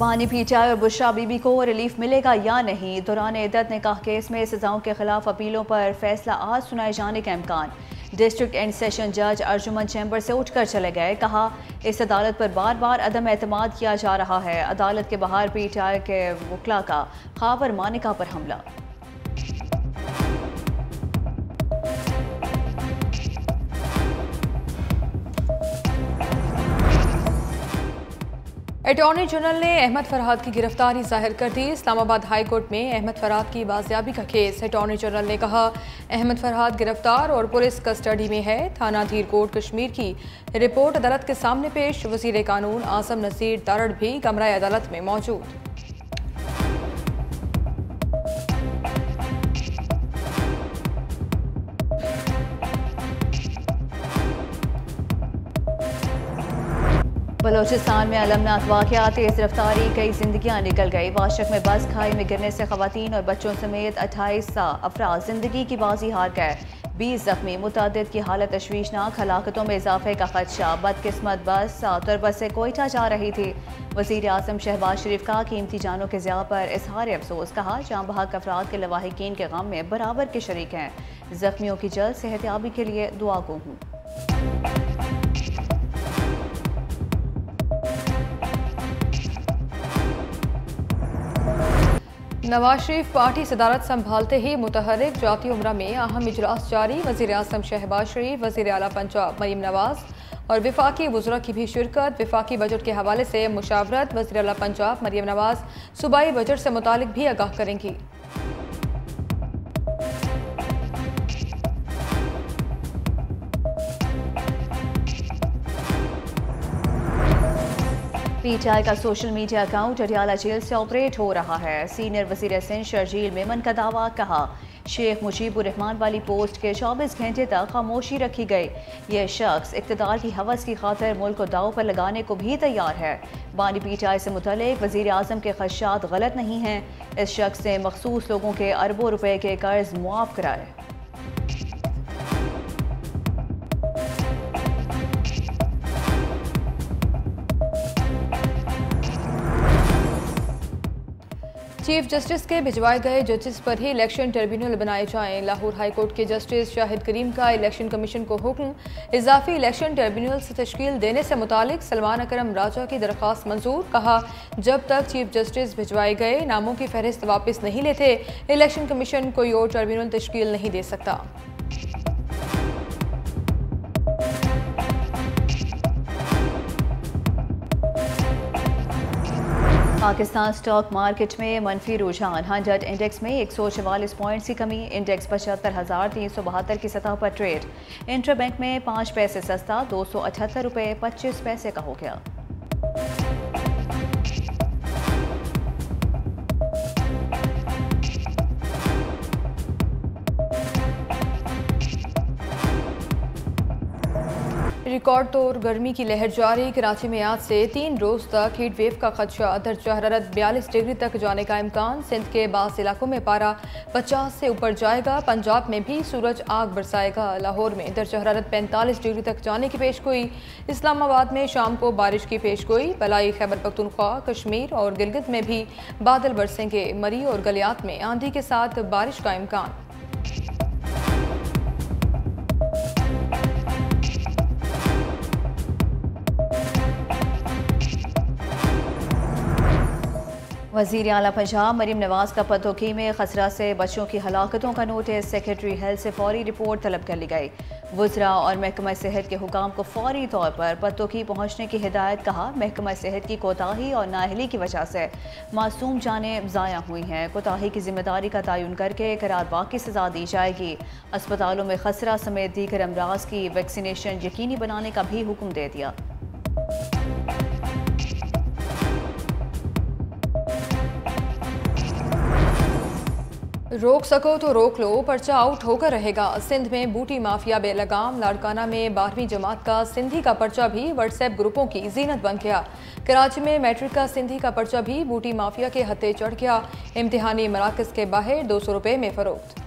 बानी पीटीआई और बुशरा बीबी को रिलीफ मिलेगा या नहीं। दौरान इद्दत निकाह केस में सजाओं के खिलाफ अपीलों पर फैसला आज सुनाए जाने का इम्कान। डिस्ट्रिक्ट एंड सेशन जज अर्जुमन चैम्बर से उठकर चले गए। कहा, इस अदालत पर बार बार अदम एतमाद किया जा रहा है। अदालत के बाहर पीटीआई के वकला का खावर मानिका पर हमला। अटॉर्नी जनरल ने अहमद फरहाद की गिरफ्तारी जाहिर कर दी। इस्लामाबाद हाई कोर्ट में अहमद फरहाद की बाजियाबी का केस। अटॉर्नी जनरल ने कहा, अहमद फरहाद गिरफ्तार और पुलिस कस्टडी में है। थाना धीरकोट कश्मीर की रिपोर्ट अदालत के सामने पेश। वजीर कानून आसम नसीर तारड़ भी कमरा अदालत में मौजूद। बलोचिस्तान में अलमनाक वाक़या, तेज़ रफ्तारी, कई जिंदगियां निकल गई। वाशक में बस खाई में गिरने से खवातीन और बच्चों समेत 28 अफराद जिंदगी की बाजी हार गए। 20 जख्मी। मुतअद्दिद की हालत तशवीशनाक। हलाकतों में इजाफे का खदशा। बदकिस्मत बस तुरबत से कोयटा जा रही थी। वज़ीर आज़म शहबाज शरीफ का कीमती जानों के ज़िया पर इजहार अफसोस। कहा, जाँ बहक अफराद के लवाहिकीन के गम में बराबर के शरीक हैं। जख्मियों की जल्द सेहतयाबी के लिए दुआ गो हूँ। नवाज शरीफ पार्टी सदारत संभालते ही मुतहर्रिक जाती उम्रा में अहम इजलास जारी। वज़ीर आज़म शहबाज शरीफ, वज़ीर आला पंजाब मरीम नवाज और विफाकी वज़रा की भी शिरकत। विफाकी बजट के हवाले से मुशावरत। वज़ीर आला पंजाब मरीम नवाज सूबाई बजट से मुतालिक भी आगाह करेंगी। पीटीआई का social media account Adiala jail से ऑपरेट हो रहा है। सीनियर वज़ीर सिंध शर्जील मेमन का दावा। कहा, शेख मुजीबुर रहमान वाली पोस्ट के 24 घंटे तक खामोशी रखी गई। यह शख्स इक़्तिदार की हवस की खातिर मुल्क को दाव पर लगाने को भी तैयार है। बानी पीटीआई से मुतल्लिक वज़ीर आज़म के खदशात गलत नहीं हैं। इस शख्स ने मखसूस लोगों के अरबों रुपए के कर्ज मुआफ कराए। चीफ जस्टिस के भिजवाए गए जजेस पर ही इलेक्शन ट्रिब्यूनल बनाए जाएं। लाहौर हाई कोर्ट के जस्टिस शाहिद करीम का इलेक्शन कमीशन को हुक्म। इजाफी इलेक्शन ट्रिब्यूनल से तश्कील देने से मुतालिक सलमान अकरम राजा की दरख्वास्त मंजूर। कहा, जब तक चीफ जस्टिस भिजवाए गए नामों की फहरिस्त वापस नहीं लेते, इलेक्शन कमीशन कोई और ट्रिब्यूनल तश्कील नहीं दे सकता। पाकिस्तान स्टॉक मार्केट में मनफी रुझान। 100 इंडेक्स में 144 पॉइंट्स की कमी। इंडेक्स 75,372 की सतह पर ट्रेड। इंटरबैंक में 5 पैसे सस्ता 278 रुपये 25 पैसे का हो गया। रिकॉर्ड तोड़ गर्मी की लहर जारी। कराची में आज से 3 रोज तक हीट वेव का खदशा। दर्जा हरारत 42 डिग्री तक जाने का इम्कान। सिंध के बास इलाकों में पारा 50 से ऊपर जाएगा। पंजाब में भी सूरज आग बरसाएगा। लाहौर में दर्जा हरारत 45 डिग्री तक जाने की पेशगोई। इस्लामाबाद में शाम को बारिश की पेशगोई। बलाई खैबर पख्तूनख्वा, कश्मीर और गिलगित में भी बादल बरसेंगे। मरी और गलियात में आंधी के साथ बारिश का इम्कान। वज़ीर आला पंजाब मरीम नवाज का पतोकी में खसरा से बच्चों की हलाकतों का नोटिस। सेक्रेटरी हेल्थ से फौरी रिपोर्ट तलब कर ली गई। वज़रा और महकमा सेहत के हुकाम को फौरी तौर पर पतोकी पहुँचने की हिदायत। कहा, महकमा सेहत की कोताही और नाअहली की वजह से मासूम जानें ज़ाया हुई हैं। कोताही की जिम्मेदारी का तयन करके करारवाग की सज़ा दी जाएगी। अस्पतालों में खसरा समेत दीगर अमराज की वैक्सीनेशन यकीनी बनाने का भी हुक्म दे दिया। रोक सको तो रोक लो, पर्चा आउट होकर रहेगा। सिंध में बूटी माफिया बेलगाम। लाड़काना में 12वीं जमात का सिंधी का पर्चा भी व्हाट्सएप ग्रुपों की जीनत बन गया। कराची में मैट्रिक का सिंधी का पर्चा भी बूटी माफिया के हत्थे चढ़ गया। इम्तिहानी मराकज के बाहर 200 रुपये में फरोख्त।